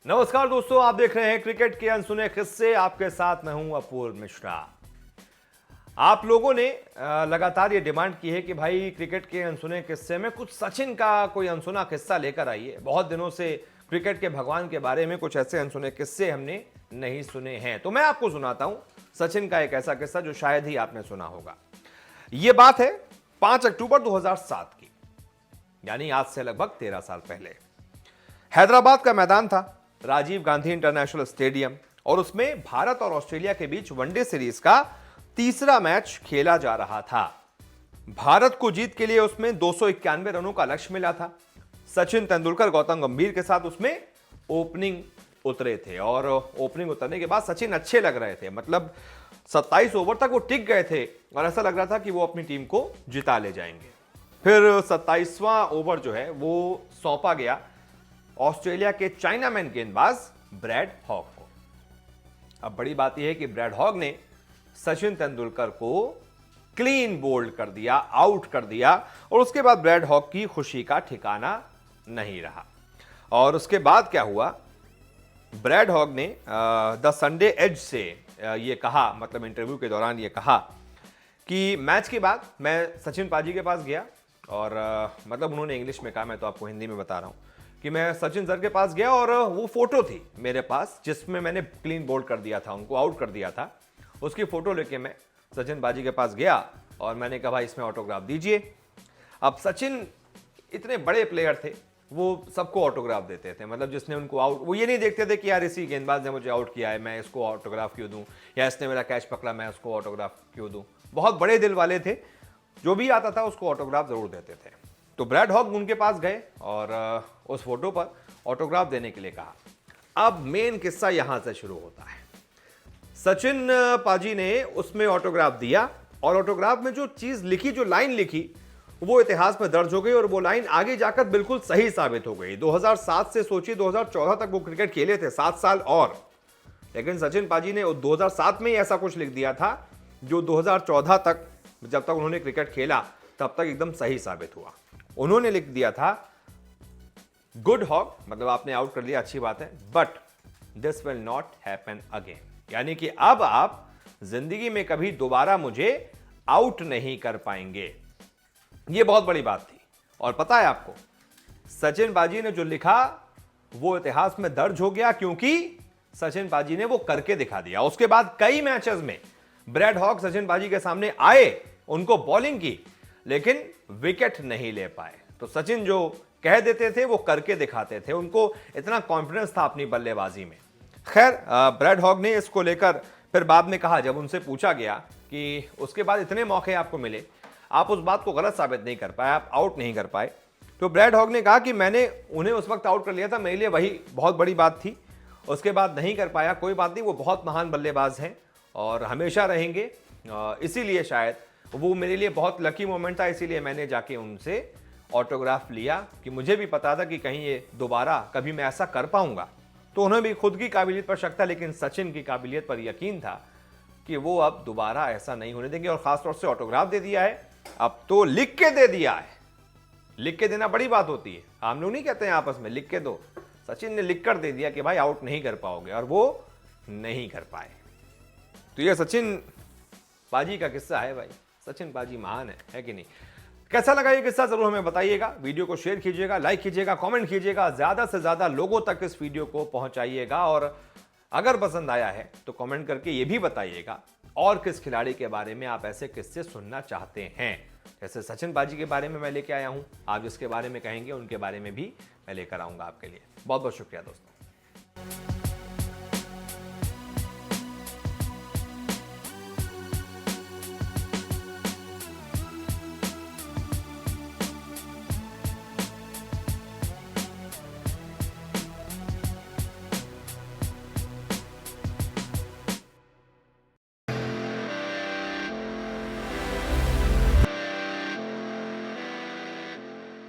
नमस्कार दोस्तों, आप देख रहे हैं क्रिकेट के अनसुने किस्से। आपके साथ मैं हूं अपूर्व मिश्रा। आप लोगों ने लगातार ये डिमांड की है कि भाई क्रिकेट के अनसुने किस्से में कुछ सचिन का कोई अनसुना किस्सा लेकर आइए। बहुत दिनों से क्रिकेट के भगवान के बारे में कुछ ऐसे अनसुने किस्से हमने नहीं सुने हैं, तो मैं आपको सुनाता हूं सचिन का एक ऐसा किस्सा जो शायद ही आपने सुना होगा। यह बात है 5 अक्टूबर 2007 की, यानी आज से लगभग 13 साल पहले। हैदराबाद का मैदान था, राजीव गांधी इंटरनेशनल स्टेडियम, और उसमें भारत और ऑस्ट्रेलिया के बीच वनडे सीरीज का तीसरा मैच खेला जा रहा था। भारत को जीत के लिए उसमें 291 रनों का लक्ष्य मिला था। सचिन तेंदुलकर गौतम गंभीर के साथ उसमें ओपनिंग उतरे थे, और ओपनिंग उतरने के बाद सचिन अच्छे लग रहे थे। मतलब 27 ओवर तक वो टिक गए थे और ऐसा लग रहा था कि वो अपनी टीम को जिता ले जाएंगे। फिर 27वां ओवर जो है वो सौंपा गया ऑस्ट्रेलिया के चाइनामैन गेंदबाज ब्रैड हॉग को। अब बड़ी बात यह है कि ब्रैड हॉग ने सचिन तेंदुलकर को क्लीन बोल्ड कर दिया, आउट कर दिया, और उसके बाद ब्रैड हॉग की खुशी का ठिकाना नहीं रहा। और उसके बाद क्या हुआ, ब्रैड हॉग ने द संडे एज से ये कहा, मतलब इंटरव्यू के दौरान ये कहा कि मैच के बाद मैं सचिन पाजी के पास गया और मतलब उन्होंने इंग्लिश में कहा, मैं तो आपको हिंदी में बता रहा हूं कि मैं सचिन सर के पास गया और वो फोटो थी मेरे पास जिसमें मैंने क्लीन बोल्ड कर दिया था, उनको आउट कर दिया था। उसकी फोटो लेके मैं सचिन बाजी के पास गया और मैंने कहा भाई इसमें ऑटोग्राफ दीजिए। अब सचिन इतने बड़े प्लेयर थे, वो सबको ऑटोग्राफ देते थे। मतलब जिसने उनको आउट, वो ये नहीं देखते थे कि यार इसी गेंदबाज ने मुझे आउट किया है, मैं इसको ऑटोग्राफ क्यों दूं, या इसने मेरा कैच पकड़ा मैं उसको ऑटोग्राफ क्यों दूं। बहुत बड़े दिल वाले थे, जो भी आता था उसको ऑटोग्राफ जरूर देते थे। तो ब्रैड हॉग उनके पास गए और उस फोटो पर ऑटोग्राफ देने के लिए कहा। अब मेन किस्सा यहां से शुरू होता है। सचिन पाजी ने उसमें ऑटोग्राफ दिया और ऑटोग्राफ में जो चीज लिखी, जो लाइन लिखी, वो इतिहास में दर्ज हो गई और वो लाइन आगे जाकर बिल्कुल सही साबित हो गई। 2007 से सोचिए 2014 तक वो क्रिकेट खेले थे, 7 साल और। लेकिन सचिन पाजी ने 2007 में ही ऐसा कुछ लिख दिया था जो 2014 तक, जब तक उन्होंने क्रिकेट खेला तब तक एकदम सही साबित हुआ। उन्होंने लिख दिया था गुड हॉग, मतलब आपने आउट कर लिया, अच्छी बात है, but this will not happen again, यानी कि अब आप जिंदगी में कभी दोबारा मुझे आउट नहीं कर पाएंगे। यह बहुत बड़ी बात थी। और पता है आपको, सचिन बाजी ने जो लिखा वो इतिहास में दर्ज हो गया, क्योंकि सचिन बाजी ने वो करके दिखा दिया। उसके बाद कई मैचेस में ब्रैड हॉग सचिन बाजी के सामने आए, उनको बॉलिंग की, लेकिन विकेट नहीं ले पाए। तो सचिन जो कह देते थे वो करके दिखाते थे, उनको इतना कॉन्फिडेंस था अपनी बल्लेबाजी में। खैर, ब्रैड हॉग ने इसको लेकर फिर बाद में कहा, जब उनसे पूछा गया कि उसके बाद इतने मौके आपको मिले, आप उस बात को गलत साबित नहीं कर पाए, आप आउट नहीं कर पाए, तो ब्रैड हॉग ने कहा कि मैंने उन्हें उस वक्त आउट कर लिया था, मेरे लिए वही बहुत बड़ी बात थी। उसके बाद नहीं कर पाया, कोई बात नहीं, वो बहुत महान बल्लेबाज हैं और हमेशा रहेंगे। इसीलिए शायद वो मेरे लिए बहुत लकी मोमेंट था, इसीलिए मैंने जाके उनसे ऑटोग्राफ लिया कि मुझे भी पता था कि कहीं ये दोबारा कभी मैं ऐसा कर पाऊंगा। तो उन्हें भी खुद की काबिलियत पर शक था, लेकिन सचिन की काबिलियत पर यकीन था कि वो अब दोबारा ऐसा नहीं होने देंगे। और खासतौर से ऑटोग्राफ दे दिया है, अब तो लिख के दे दिया है। लिख के देना बड़ी बात होती है, हम लोग नहीं कहते हैं आपस में लिख के दो। सचिन ने लिख कर दे दिया कि भाई आउट नहीं कर पाओगे, और वो नहीं कर पाए। तो ये सचिन पाजी का किस्सा है भाई। सचिन पाजी महान है कि नहीं? कैसा लगा ये किस्सा जरूर हमें बताइएगा। वीडियो को शेयर कीजिएगा, लाइक कीजिएगा, कमेंट कीजिएगा, ज्यादा से ज्यादा लोगों तक इस वीडियो को पहुंचाइएगा। और अगर पसंद आया है तो कमेंट करके ये भी बताइएगा और किस खिलाड़ी के बारे में आप ऐसे किस्से सुनना चाहते हैं। जैसे सचिन पाजी के बारे में मैं लेके आया हूं, आप जिसके बारे में कहेंगे उनके बारे में भी मैं लेकर आऊंगा आपके लिए। बहुत बहुत शुक्रिया दोस्तों।